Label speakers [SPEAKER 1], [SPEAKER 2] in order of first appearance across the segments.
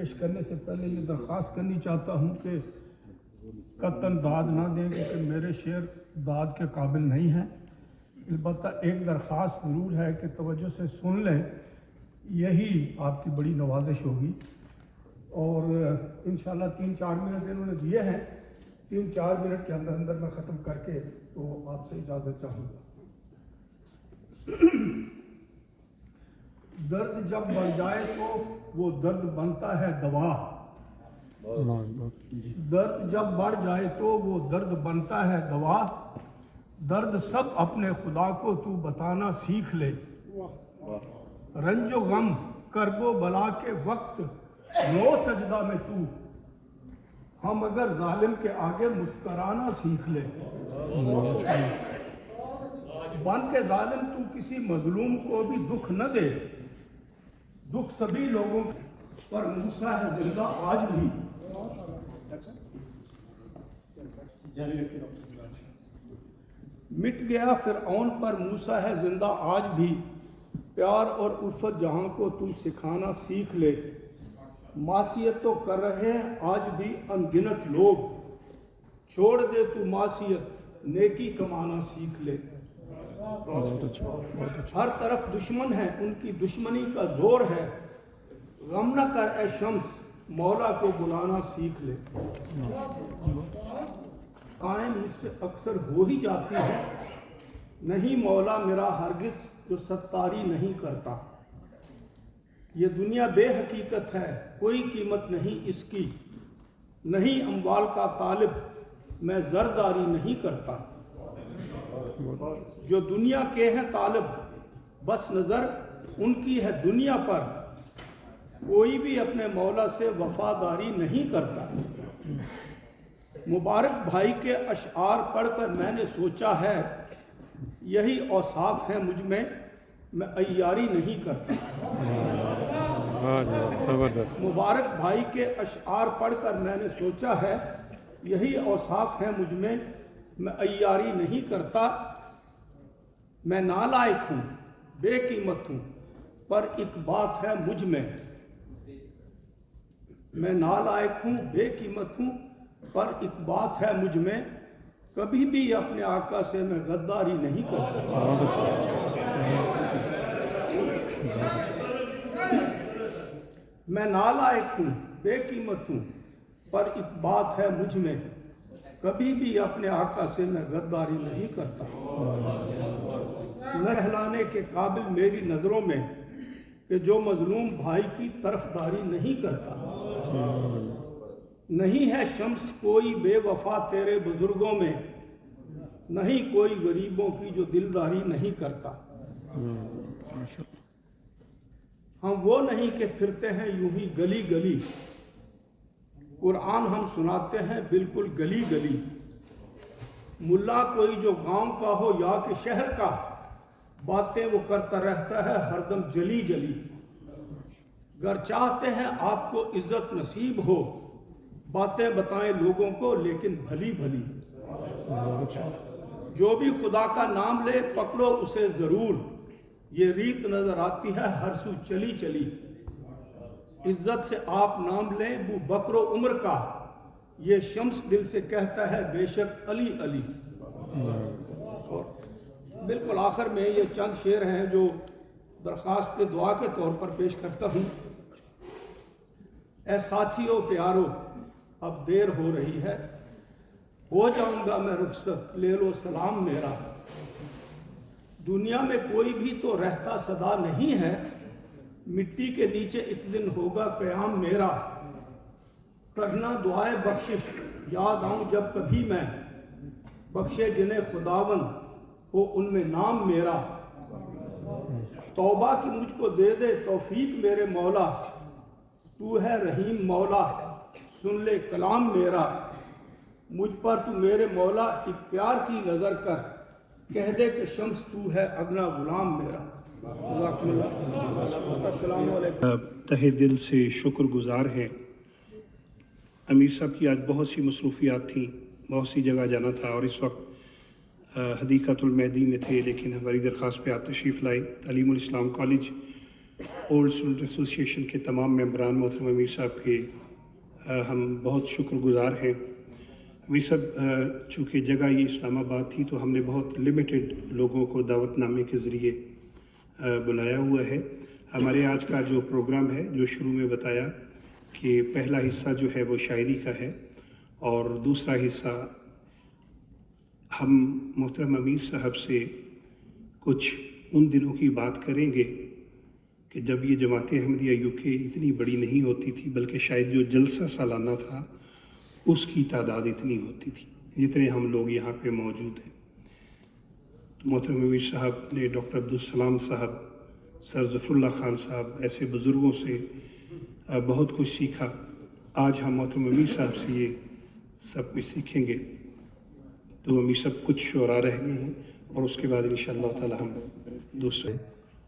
[SPEAKER 1] پیش کرنے سے پہلے یہ درخواست کرنی چاہتا ہوں کہ قطعاً داد نہ دیں کیونکہ میرے شعر داد کے قابل نہیں ہیں، البتہ ایک درخواست ضرور ہے کہ توجہ سے سن لیں، یہی آپ کی بڑی نوازش ہوگی۔ اور انشاءاللہ 3-4 منٹ انہوں نے دیے ہیں، 3-4 منٹ کے اندر اندر میں ختم کر کے تو آپ سے اجازت چاہوں گا۔ درد جب بڑھ جائے تو وہ درد بنتا ہے دوا، درد جب بڑھ جائے تو وہ درد بنتا ہے دوا، درد سب اپنے خدا کو تو بتانا سیکھ لے، رنج و غم کرب و بلا کے وقت رو سجدہ میں تو، ہم اگر ظالم کے آگے مسکرانا سیکھ لے، بن کے ظالم تو کسی مظلوم کو بھی دکھ نہ دے، دکھ سبھی لوگوں پر موسیٰ ہے زندہ آج بھی، مٹ گیا فرعون پر موسیٰ ہے زندہ آج بھی، پیار اور الفت جہاں کو تو سکھانا سیکھ لے، معصیت تو کر رہے ہیں آج بھی ان گنت لوگ، چھوڑ دے تو معصیت نیکی کمانا سیکھ لے، ہر طرف دشمن ہیں ان کی دشمنی کا زور ہے، غم نہ کر اے شمس مولا کو بلانا سیکھ لے، قائم مجھ سے اکثر ہو ہی جاتی ہے، نہیں مولا میرا ہرگز جو ستاری نہیں کرتا، یہ دنیا بے حقیقت ہے کوئی قیمت نہیں اس کی، نہیں اموال کا طالب میں زرداری نہیں کرتا، جو دنیا کے ہیں طالب بس نظر ان کی ہے دنیا پر، کوئی بھی اپنے مولا سے وفاداری نہیں کرتا، مبارک بھائی کے اشعار پڑھ کر میں نے سوچا ہے یہی اوصاف ہیں مجھ میں عیاری نہیں کرتا، مبارک بھائی کے اشعار پڑھ کر میں نے سوچا ہے یہی اوصاف ہیں مجھ میں عیاری نہیں کرتا، میں نالائق ہوں بے قیمت ہوں پر ایک بات ہے مجھ میں نالائق ہوں بے قیمت ہوں پر ایک بات ہے مجھ میں، کبھی بھی اپنے آقا سے میں غداری نہیں کرتا، میں نالائق ہوں بے قیمت ہوں پر ایک بات ہے مجھ میں، کبھی بھی اپنے آقا سے میں غداری نہیں کرتا، نہ کہلانے کے قابل میری نظروں میں کہ جو مظلوم بھائی کی طرفداری نہیں کرتا، نہیں ہے شمس کوئی بے وفا تیرے بزرگوں میں، نہیں کوئی غریبوں کی جو دلداری نہیں کرتا، ہم وہ نہیں کہ پھرتے ہیں یوں ہی گلی گلی، قرآن ہم سناتے ہیں بالکل گلی گلی، ملا کوئی جو گاؤں کا ہو یا کہ شہر کا، باتیں وہ کرتا رہتا ہے ہر دم جلی جلی، گر چاہتے ہیں آپ کو عزت نصیب ہو، باتیں بتائیں لوگوں کو لیکن بھلی بھلی، جو بھی خدا کا نام لے پکڑو اسے ضرور، یہ ریت نظر آتی ہے ہر سو چلی چلی، عزت سے آپ نام لیں ابو بکر و عمر کا، یہ شمس دل سے کہتا ہے بے شک علی علی۔ بالکل آخر میں یہ چند شعر ہیں جو درخواست دعا کے طور پر پیش کرتا ہوں۔ اے ساتھیو پیارو اب دیر ہو رہی ہے، ہو جاؤں گا میں رخصت لے لو سلام میرا، دنیا میں کوئی بھی تو رہتا سدا نہیں ہے، مٹی کے نیچے ایک دن ہوگا قیام میرا، کرنا دعائے بخشش یاد آؤں جب کبھی میں، بخشے جنہیں خداوند ہو ان میں نام میرا، توبہ کی مجھ کو دے دے توفیق میرے مولا، تو ہے رحیم مولا سن لے کلام میرا، مجھ پر تو میرے مولا ایک پیار کی نظر کر، کہہ دے کہ شمس تو ہے اگنا غلام میرا۔ السلام علیکم۔
[SPEAKER 2] تہہ دل سے شکر گزار ہیں، امیر صاحب کی آج بہت سی مصروفیات تھیں، بہت سی جگہ جانا تھا اور اس وقت حدیقۃ المہدی میں تھے، لیکن ہماری درخواست پہ آپ تشریف لائے، تعلیم الاسلام کالج اولڈ اسٹوڈنٹ ایسوسیشن کے تمام ممبران محترم امیر صاحب کے ہم بہت شکر گزار ہیں۔ امیر صاحب چونکہ جگہ یہ اسلام آباد تھی تو ہم نے بہت لمیٹڈ لوگوں کو دعوت نامے کے ذریعے بلایا ہوا ہے۔ ہمارے آج کا جو پروگرام ہے، جو شروع میں بتایا کہ پہلا حصہ جو ہے وہ شاعری کا ہے اور دوسرا حصہ ہم محترم امیر صاحب سے کچھ ان دنوں کی بات کریں گے کہ جب یہ جماعت احمدیہ UK اتنی بڑی نہیں ہوتی تھی، بلکہ شاید جو جلسہ سالانہ تھا اس کی تعداد اتنی ہوتی تھی جتنے ہم لوگ یہاں پہ موجود ہیں۔ محترم امیر صاحب نے ڈاکٹر عبدالسلام صاحب، سر ظفر اللہ خان صاحب ایسے بزرگوں سے بہت کچھ سیکھا۔ آج ہم محترم امیر صاحب سے یہ سب کچھ سیکھیں گے۔ تو امیر صاحب کچھ شعراء رہ گئے ہیں اور اس کے بعد انشاءاللہ تعالی ہم دوسرے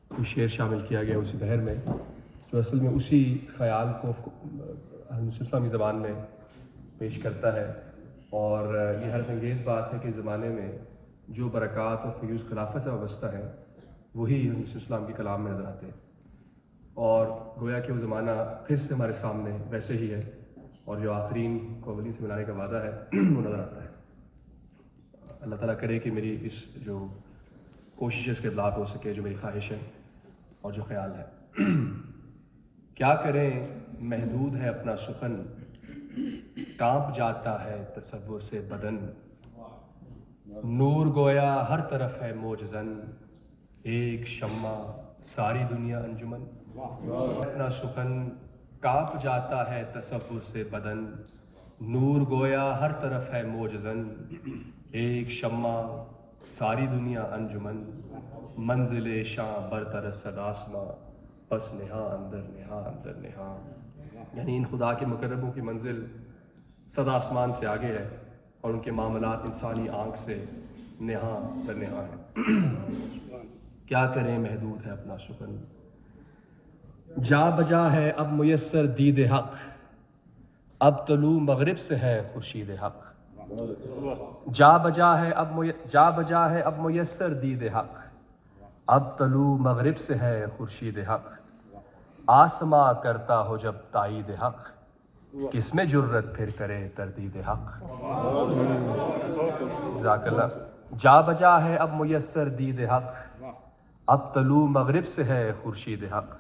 [SPEAKER 3] کوئی شعر شامل کیا گیا اسی بحر میں، جو اصل میں اسی خیال کو اسلامی زبان میں پیش کرتا ہے۔ اور یہ حیرت انگیز بات ہے کہ اس زمانے میں جو برکات اور فیوز خلافت سے وابستہ ہیں وہی حضرت اسلام کے کلام میں نظر آتے ہیں، اور گویا کہ وہ زمانہ پھر سے ہمارے سامنے ویسے ہی ہے، اور جو آخرین کو اولین سے ملانے کا وعدہ ہے وہ نظر آتا ہے۔ اللہ تعالیٰ کرے کہ میری اس جو کوشش اس کے اطلاق ہو سکے، جو میری خواہش ہے اور جو خیال ہے۔ کیا کریں محدود ہے اپنا سخن، کانپ جاتا ہے تصور سے بدن، نور گویا ہر طرف ہے موجزن، ایک شمع ساری دنیا انجمن۔ اپنا سخن کانپ جاتا ہے تصور سے بدن، نور گویا ہر طرف ہے موجزن، ایک شمع ساری دنیا انجمن، منزل شاں برترس صد آسماں، پس نہاں اندر نہاں اندر نہاں۔ یعنی ان خدا کے مقربوں کی منزل صد آسمان سے آگے ہے، اور ان کے معاملات انسانی آنکھ سے نہاں در نہاں ہے۔ کیا کریں محدود ہے اپنا سخن، جا بجا ہے اب میسر دید حق، اب طلوع مغرب سے ہے خورشید حق۔ جا بجا ہے اب میسر دید حق، اب طلوع مغرب سے ہے خورشید حق۔ آسماں کرتا ہو جب تائید حق، کس میں جرت پھر کرے تردید حق۔ جزاک اللہ۔ جا بجا ہے اب میسر دید حق، اب طلوع مغرب سے ہے خورشید حق۔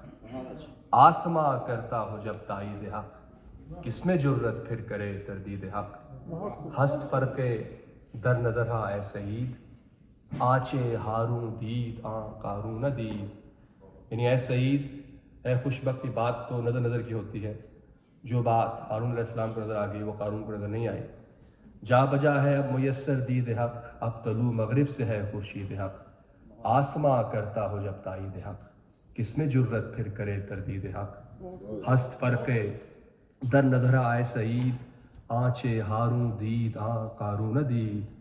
[SPEAKER 3] آسماں کرتا ہو جب تائید حق، کس میں جرت پھر کرے تردید حق۔ ہست فرق در نظر ہا اے سعید، آنچے ہاروں دید آن قارون نہ دید۔ یعنی اے سعید، اے خوشبختی، بات تو نظر نظر کی ہوتی ہے، جو بات ہارون علیہ السلام کو نظر آ گئی وہ قارون کو نظر نہیں آئی۔ جا بجا ہے اب میسر دید حق، اب طلوع مغرب سے ہے خورشید حق۔ آسماں کرتا ہو جب تائید حق، کس میں جرت پھر کرے تردید حق۔ ہست فرق در نظر آئے سعید، آنچے ہاروں دید آن قارون نہ دید۔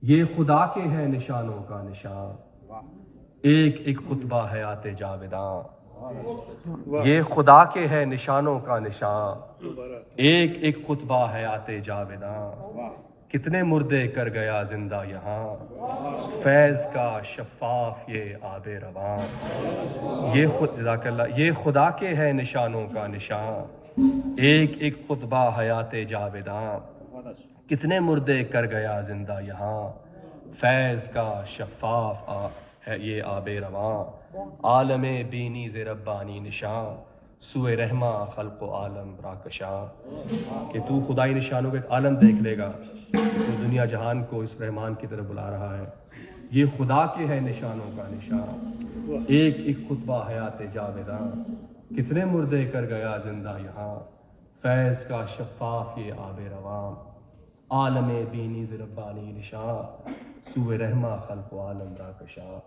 [SPEAKER 3] یہ خدا کے ہے نشانوں کا نشان، ایک ایک خطبہ حیات جاویداں۔ یہ خدا کے ہے نشانوں کا نشان، ایک ایک خطبہ حیات جاویداں۔ کتنے مردے کر گیا زندہ یہاں، فیض کا شفاف یہ آب رواں۔ جزاک اللہ۔ یہ خدا کے ہے نشانوں کا نشان، ایک ایک خطبہ حیات جاویداں۔ کتنے مردے کر گیا زندہ یہاں، فیض کا شفاف ہے یہ آب رواں۔ عالم بینی ز ربانی نشان، سوئے رحماں خلق و عالم راکشاں۔ کہ تو خدائی نشانوں کا ایک عالم دیکھ لے گا، تو دنیا جہان کو اس رحمان کی طرف بلا رہا ہے۔ یہ خدا کے ہے نشانوں کا نشان، ایک ایک خطبہ حیات جاویداں۔ کتنے مردے کر گیا زندہ یہاں، فیض کا شفاف یہ آب رواں۔ عالم بینی ز ربانی نشان، سوئے رحماں خلق و عالم راکشاں۔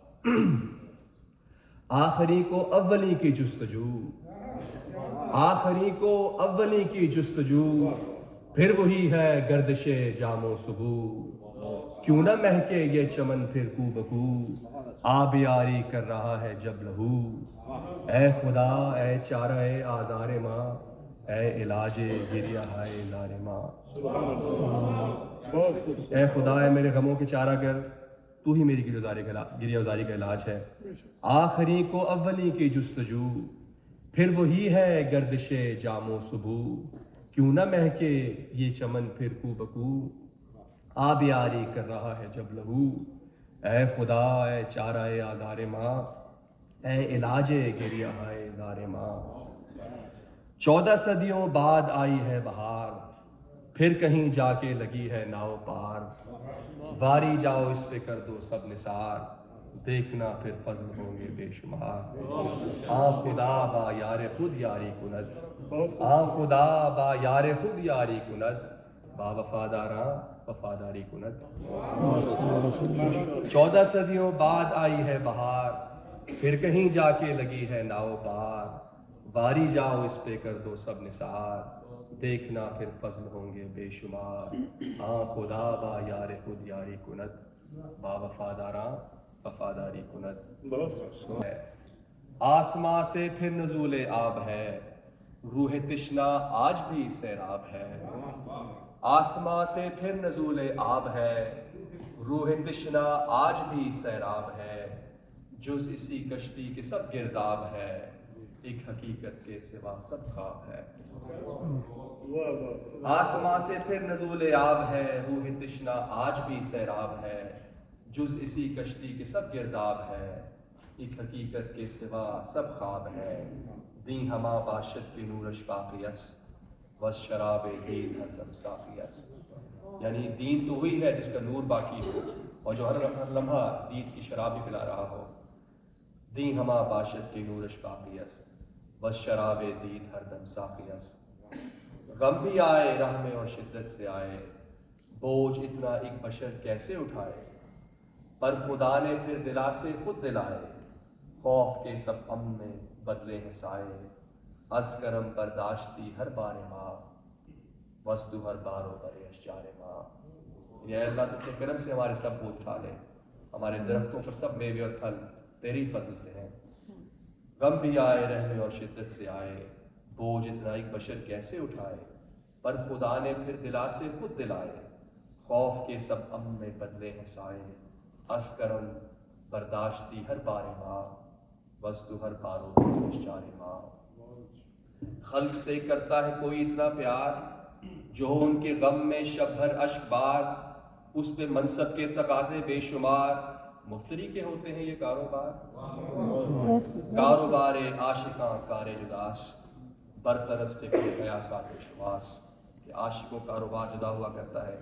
[SPEAKER 3] آخری کو اولی کی جستجو، آخری کو اولی کی جستجو، پھر وہی ہے گردش جام و سبو۔ کیوں نہ مہکے یہ چمن پھر کو بکو، آب یاری کر رہا ہے جب لہو۔ اے خدا اے چارہ آزار ماں، اے علاج گریہ ہائے زار ماں۔ اے خدا اے میرے غموں کے چارہ گر، تو ہی میری گریہ وزاری کا علاج ہے. آخری کو اولی کی جستجو، پھر وہی ہے گردش جام و صبح. کیوں نہ مہکے یہ چمن پھر کو بکو، آب یاری کر رہا ہے جب لہو. اے خدا اے چارہ آزار ماں، اے علاج گریہ ہائے زار ماں. 14 صدیوں بعد آئی ہے بہار، پھر کہیں جا کے لگی ہے ناؤ پار. واری جاؤ اس پہ کر دو سب نثار، دیکھنا پھر فضل ہوں گے بے شمار. آ خدا با یار خود یاری کند، آ خدا با یار خود یاری کند. با وفاداراں وفاداری کند. 14 صدیوں بعد آئی ہے بہار، پھر کہیں جا کے لگی ہے ناؤ پار. واری جاؤ اس پہ کر دو سب نثار، دیکھنا پھر فضل ہوں گے بے شمار. ہاں خدا با یار خود یاری کند، با وفاداراں وفاداری کند. آسماں سے پھر نزول آب ہے، روح تشنا آج بھی سیراب ہے. آسماں سے پھر نزول آب ہے، روح تشنا آج بھی سیراب ہے. جز اسی کشتی کے سب گرداب ہے، ایک حقیقت کے سوا سب خواب ہے. آسماں سے پھر نزول آب ہے، روح تشنا آج بھی سیراب ہے. جز اسی کشتی کے سب گرداب ہے، ایک حقیقت کے سوا سب خواب ہے. دیں ہما باشد کے نورش باقی است، بس شراب دین ہر دم ساقی است. یعنی دین تو وہی ہے جس کا نور باقی ہو اور جو ہر لمحہ دین کی شراب بھی پلا رہا ہو. دیں ہما باشد کے نورش باقی است، بس شراب دین ہر دم ساقی است. غم بھی آئے راہ میں اور شدت سے آئے، بوجھ اتنا ایک بشر کیسے اٹھائے. پر خدا نے پھر دلا سے خود دلائے، خوف کے سب امن میں بدلے ہیں سائے. از کرم برداشتی ہر بار ماں، وستو ہر بارو برے اشجار ماں. یا اللہ تو اپنے کرم سے ہمارے سب بوجھ اٹھا لے، ہمارے درختوں پر سب میوے اور پھل تیری فضل سے ہیں. غم بھی آئے رحمے اور شدت سے آئے، بوجھ اتنا ایک بشر کیسے اٹھائے. پر خدا نے پھر دلا سے خود دلائے، خوف کے سب امن میں بدلے ہیں سائے. از کرم برداشتی ہر بار ماں، وستو ہر بارو برے اشجار ماں. خلق سے کرتا ہے کوئی اتنا پیار، جو ہو ان کے غم میں شب بھر اشک بار. اس پہ منصب کے تقاضے بے شمار، مفتری کے ہوتے ہیں یہ کاروبار. کاروبار عاشقاں کار جداست، برطرز فکر قیاسات شواس. کہ عاشق و کاروبار جدا ہوا کرتا ہے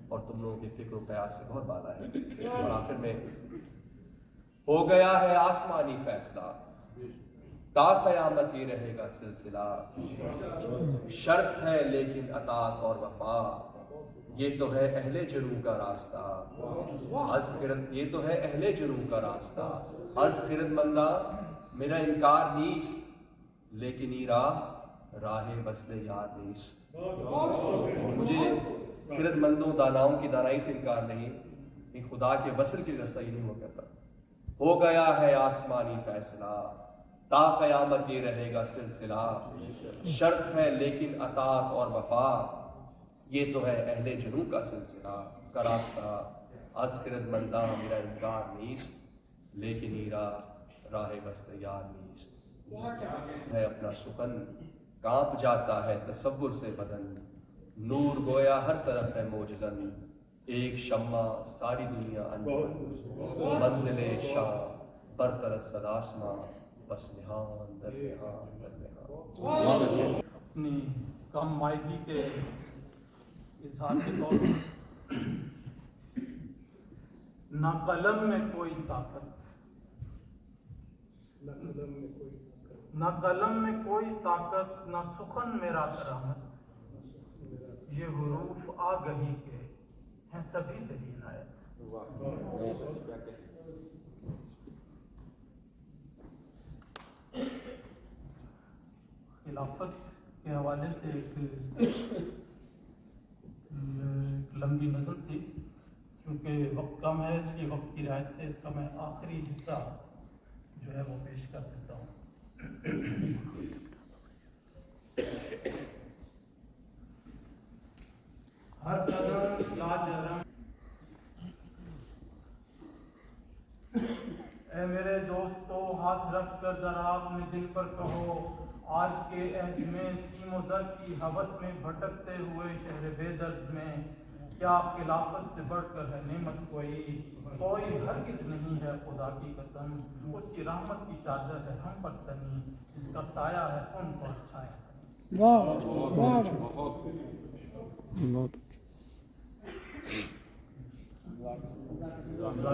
[SPEAKER 3] اور تم لوگوں کے فکر و قیاس سے بہت بالا ہے. اور آخر میں ہو گیا ہے آسمانی فیصلہ، تا قیامت یہ رہے گا سلسلہ. شرط ہے لیکن اطاعت اور وفا، یہ تو ہے اہل جنوں کا راستہ. از خرد یہ تو ہے اہل جنوں کا راستہ. از خرد مندہ میرا انکار نیست، لیکن ای راہ وصل یار نیست. مجھے خرد مندوں داناؤں کی دانائی سے انکار نہیں، لیکن خدا کے وصل کی راستہ ہی نہیں ہوا کرتا. ہو گیا ہے آسمانی فیصلہ، تا قیامت یہ رہے گا سلسلہ. شرط ہے لیکن اطاعت اور وفا، یہ تو ہے اہل جنوں کا سلسلہ کا راستہ. از خرد منداں میرا انکار نیست، لیکن ای راہ وصل یار نیست. ہے اپنا سخن کانپ جاتا ہے تصور سے بدن، نور گویا ہر طرف ہے موجزن. ایک شمع ساری دنیا انجمن، منزل شاہ برطرف صد آسماں، بس نہان در نہان در نہان.
[SPEAKER 1] اپنی کم مائگی کے اظہار کے طور پر نہ قلم میں کوئی طاقت، نہ قلم میں کوئی طاقت، نہ سخن میرا کرامت. یہ حروف آگہی کے ہیں سبھی تیری عنایت. خلافت کے حوالے سے ایک لمبی نظم تھی، چونکہ وقت کم ہے اس لیے وقت کی رعایت سے اس کا میں آخری حصہ جو ہے وہ پیش کر دیتا ہوں. ہر قدم لاجرم
[SPEAKER 4] رکھ کر ذرا اپنے دل پر کہو، آج کے عہد میں سیم و زر کی ہوس میں بھٹکتے ہوئے شہر بے درد میں کیا خلافت سے بڑھ کر ہے نعمت کوئی ہرگز نہیں ہے خدا کی قسم، اس کی رحمت کی چادر ہے ہم پر تنی، جس کا سایہ ہے ان پر چھایا۔
[SPEAKER 5] واہ واہ، بہت